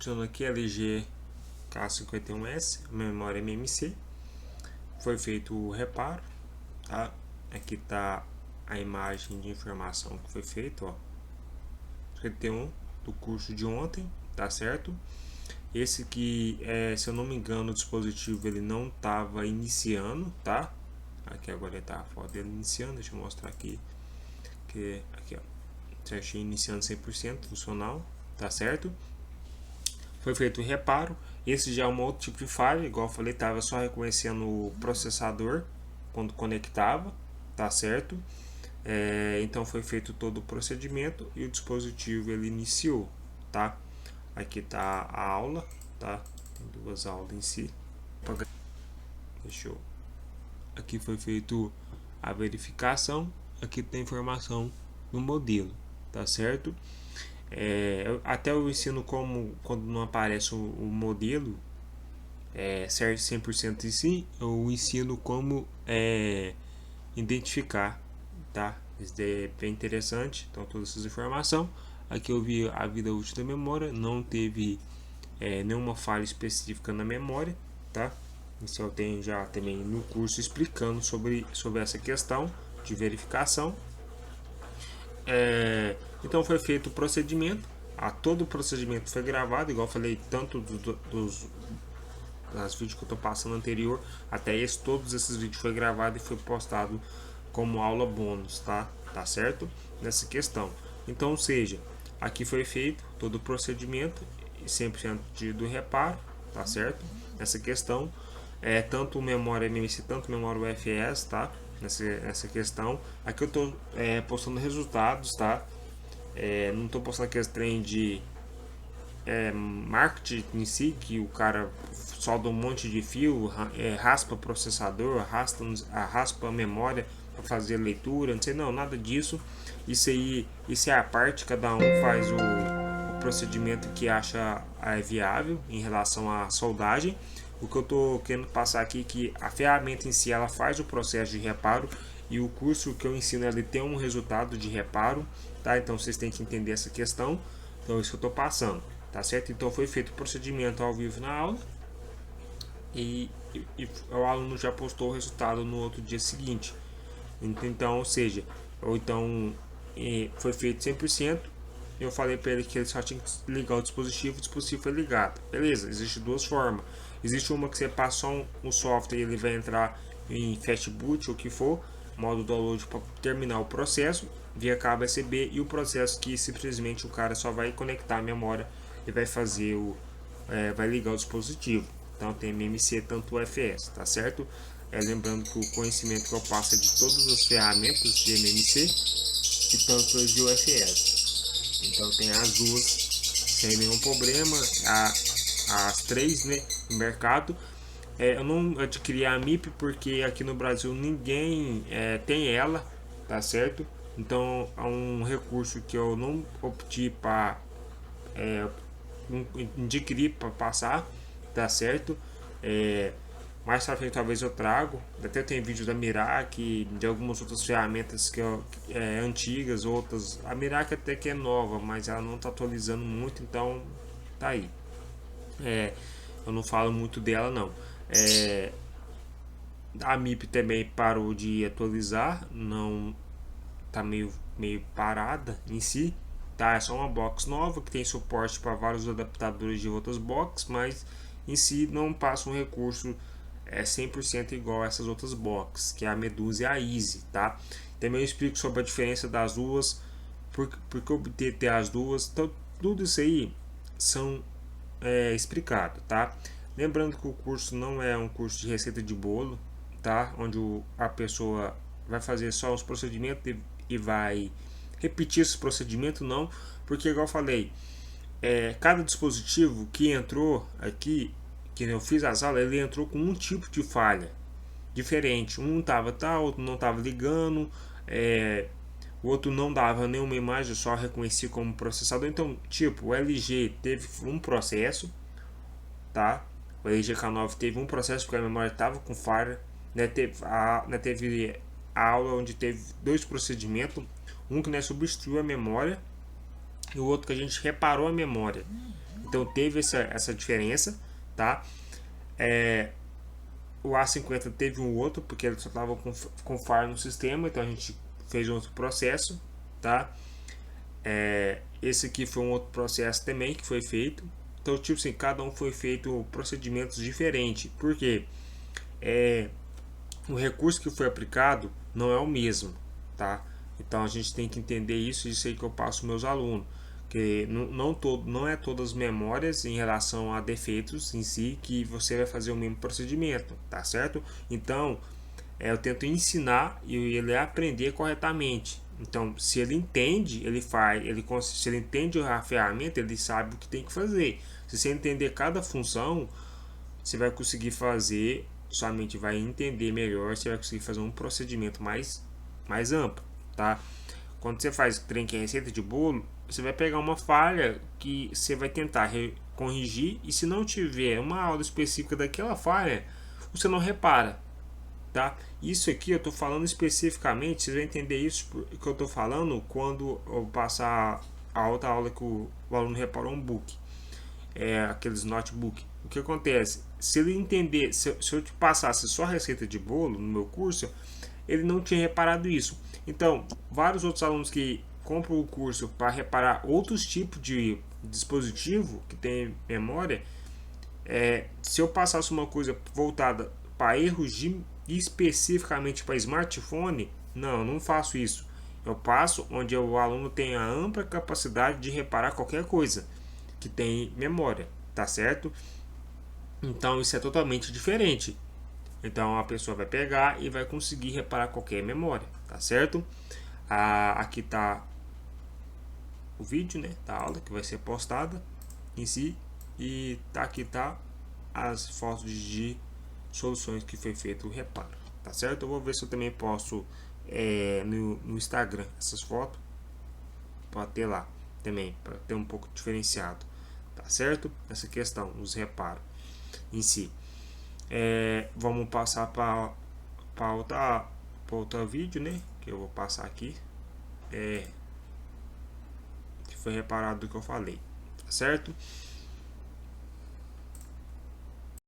Usando aqui LG K51S, memória MMC. Foi feito o reparo, tá? Aqui tá a imagem de informação que foi feita, ó. 51 do curso de ontem, tá certo? Esse aqui, se eu não me engano, o dispositivo ele não estava iniciando, tá? Aqui agora tá a foto dele iniciando, deixa eu mostrar aqui. Aqui, ó, certinho, iniciando 100% funcional, tá certo? Foi feito o reparo. Esse já é um outro tipo de falha, igual eu falei, estava só reconhecendo o processador quando conectava, tá certo? Então foi feito todo o procedimento e o dispositivo ele iniciou, tá? Aqui tá a aula, tá? Tem duas aulas em si. Deixa eu... Aqui foi feito a verificação. Aqui tem informação no modelo, tá certo? Até eu ensino como quando não aparece o modelo certo 100% em si, eu ensino como identificar, tá? Isso é bem interessante. Então todas essas informações. Aqui eu vi a vida útil da memória, não teve nenhuma falha específica na memória, tá? Isso eu tenho já também no curso explicando sobre essa questão de verificação. Então foi feito o procedimento, todo o procedimento foi gravado, igual eu falei, tanto das vídeos que eu estou passando anterior até todos esses vídeos foi gravado e foi postado como aula bônus, tá certo? Nessa questão. Então, ou seja, aqui foi feito todo o procedimento 100% do reparo, tá certo? Nessa questão, tanto memória MMC, tanto memória UFS, tá? Nessa questão, aqui eu tô postando resultados, tá? Não tô postando aquele trem de marketing em si, que o cara solda um monte de fio, raspa processador, raspa a memória para fazer leitura, não sei, não, nada disso. Isso é a parte, cada um faz o procedimento que acha viável em relação à soldagem. O que eu estou querendo passar aqui é que a ferramenta em si ela faz o processo de reparo e o curso que eu ensino ele tem um resultado de reparo, tá? Então vocês têm que entender essa questão. Então isso que eu estou passando, tá certo? Então foi feito o procedimento ao vivo na aula e o aluno já postou o resultado no outro dia seguinte. Então, ou seja, foi feito 100%. Eu falei para ele que ele só tinha que ligar o dispositivo foi ligado. Beleza, existe duas formas. Existe uma que você passa só um software e ele vai entrar em fast boot ou o que for, modo download para terminar o processo via cabo USB, e o processo que simplesmente o cara só vai conectar a memória e vai fazer vai ligar o dispositivo. Então tem MMC tanto UFS, tá certo? Lembrando que o conhecimento que eu passo é de todas as ferramentas de MMC e tanto as de UFS. Então tem as duas sem nenhum problema, as três, né, no mercado. Eu não adquiri a MIP porque aqui no Brasil ninguém tem ela, tá certo? Então é um recurso que eu não optei para adquirir para passar, tá certo? Mais pra frente talvez eu trago. Até tem vídeo da Mirac, de algumas outras ferramentas que antigas, outras. A Mirac até que é nova, mas ela não está atualizando muito, então tá aí. Eu não falo muito dela não. A MIP também parou de atualizar, não tá meio parada em si. Tá, é só uma box nova que tem suporte para vários adaptadores de outras boxes, mas em si não passa um recurso 100% igual a essas outras boxes, que é a Medusa e a Easy, tá? Também eu explico sobre a diferença das duas, porque obter ter as duas, então tudo isso aí são explicado, tá? Lembrando que o curso não é um curso de receita de bolo, tá? Onde a pessoa vai fazer só os procedimentos e vai repetir esse procedimento, não, porque igual eu falei, cada dispositivo que entrou aqui, que eu fiz as aulas, ele entrou com um tipo de falha diferente. Um tava tal, outro não tava ligando, o outro não dava nenhuma imagem, só reconhecia como processador. Então, tipo, o LG teve um processo, tá? O LG K9 teve um processo porque a memória estava com falha, né? Teve a aula onde teve dois procedimentos, um que substituiu a memória e o outro que a gente reparou a memória. Então teve essa diferença, tá? O A50 teve um outro, porque ele só estava com falha no sistema, então a gente fez outro processo, tá? Esse aqui foi um outro processo também que foi feito. Então, tipo assim, cada um foi feito procedimentos diferentes. Por quê? O recurso que foi aplicado não é o mesmo, tá? Então a gente tem que entender isso aí que eu passo aos meus alunos, que não é todas as memórias em relação a defeitos em si que você vai fazer o mesmo procedimento, tá certo? Então eu tento ensinar e ele aprender corretamente. Então, se ele entende, ele faz, se ele entende a ferramenta, ele sabe o que tem que fazer. Se você entender cada função, você vai conseguir fazer, sua mente vai entender melhor, você vai conseguir fazer um procedimento mais amplo, tá? Quando você faz trem que é receita de bolo, você vai pegar uma falha que você vai tentar corrigir, e se não tiver uma aula específica daquela falha, você não repara, tá? Isso aqui eu estou falando especificamente, vocês vão entender isso que eu estou falando quando eu passar a outra aula que o aluno reparou um book, aqueles notebook. O que acontece? Se ele entender, se eu te passasse só a receita de bolo no meu curso, ele não tinha reparado isso. Então, vários outros alunos que compram o curso para reparar outros tipos de dispositivo que tem memória, se eu passasse uma coisa voltada para erros especificamente para smartphone, não faço isso. Eu passo onde o aluno tem a ampla capacidade de reparar qualquer coisa que tem memória, tá certo? Então isso é totalmente diferente. Então a pessoa vai pegar e vai conseguir reparar qualquer memória, tá certo? Aqui tá o vídeo, né, da aula que vai ser postada em si, e aqui tá as fotos de soluções que foi feito o reparo, tá certo? Eu vou ver se eu também posso no Instagram essas fotos para ter lá também, para ter um pouco diferenciado, tá certo? Essa questão, os reparos em si. Vamos passar para outra vídeo, né? Que eu vou passar aqui. Que foi reparado do que eu falei, tá certo?